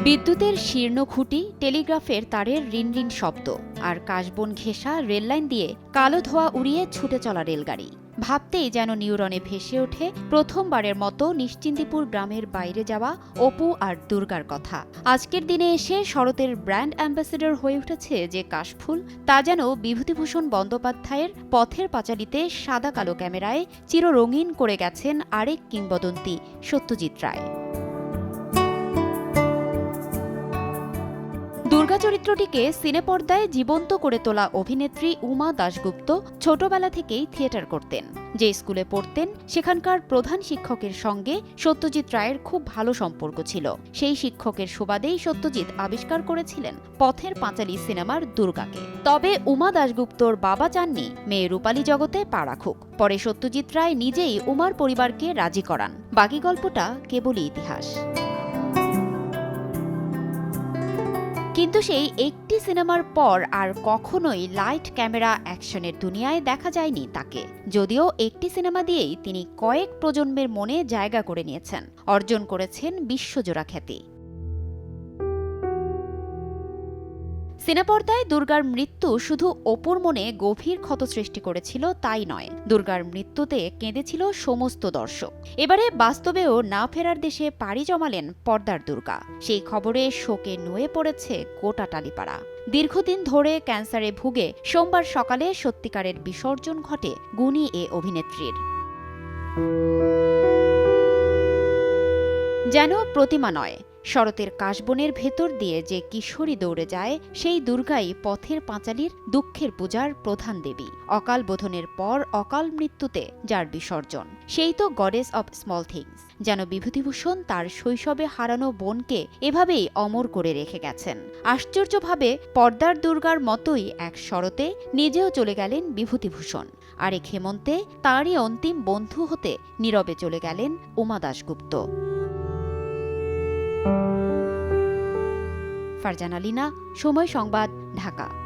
বিদ্যুতের শীর্ণ খুঁটি, টেলিগ্রাফের তারের রিনরিন শব্দ আর কাশবন ঘেঁষা রেললাইন দিয়ে কালো ধোঁয়া উড়িয়ে ছুটে চলা রেলগাড়ি ভাবতেই যেন নিউরনে ভেসে ওঠে প্রথমবারের মতো নিশ্চিন্দিপুর গ্রামের বাইরে যাওয়া অপু আর দুর্গার কথা। আজকের দিনে এসে শরতের ব্র্যান্ড অ্যাম্বাসেডর হয়ে উঠেছে যে কাশফুল, তা যেন বিভূতিভূষণ বন্দ্যোপাধ্যায়ের পথের পাঁচালীতে সাদা কালো ক্যামেরায় চিররঙিন করে গেছেন আরেক কিংবদন্তি সত্যজিৎ রায়। দুর্গা চরিত্রটিকে সিনেপর্দায় জীবন্ত করে তোলা অভিনেত্রী উমা দাশগুপ্ত ছোটবেলা থেকেই থিয়েটার করতেন। যে স্কুলে পড়তেন সেখানকার প্রধান শিক্ষকের সঙ্গে সত্যজিৎ রায়ের খুব ভালো সম্পর্ক ছিল। সেই শিক্ষকের সুবাদেই সত্যজিৎ আবিষ্কার করেছিলেন পথের পাঁচালী সিনেমার দুর্গাকে। তবে উমা দাশগুপ্তর বাবা চাননি মেয়ে রূপালী জগতে পা রাখুক। পরে সত্যজিৎ রায় নিজেই উমার পরিবারকে রাজি করান। বাকি গল্পটা কেবলই ইতিহাস। কিন্তু সেই একটি সিনেমার পর আর কখনোই লাইট ক্যামেরা অ্যাকশনের দুনিয়ায় দেখা যায়নি তাকে। যদিও একটি সিনেমা দিয়েই তিনি কয়েক প্রজন্মের মনে জায়গা করে নিয়েছেন, অর্জন করেছেন বিশ্বজোড়া খ্যাতি। সিনেপর্দায় দুর্গার মৃত্যু শুধু অপুর মনে গভীর ক্ষত সৃষ্টি করেছিল তাই নয়, দুর্গার মৃত্যুতে কেঁদেছিল সমস্ত দর্শক। এবারে বাস্তবেও না ফেরার দেশে পাড়ি জমালেন পর্দার দুর্গা। সেই খবরে শোকে নুয়ে পড়েছে গোটা টালিপাড়া। দীর্ঘদিন ধরে ক্যান্সারে ভুগে সোমবার সকালে সত্যিকারের বিসর্জন ঘটে গুণী এ অভিনেত্রীর। যেন প্রতিমা নয়, শরতের কাশবনের ভেতর দিয়ে যে কিশোরী দৌড়ে যায় সেই দুর্গাই পথের পাঁচালীর দুঃখের পূজার প্রধান দেবী। অকাল বোধনের পর অকাল মৃত্যুতে যার বিসর্জন, সেই তো গডেস অব স্মল থিংস। যেন বিভূতিভূষণ তার শৈশবে হারানো বোনকে এভাবেই অমর করে রেখে গেছেন। আশ্চর্যভাবে পর্দার দুর্গার মতোই এক শরতে নিজেও চলে গেলেন বিভূতিভূষণ। আরেক হেমন্তে তাঁরই অন্তিম বন্ধু হতে নীরবে চলে গেলেন উমা দাশগুপ্ত। ফারজানা লিনা, সময় সংবাদ, ঢাকা।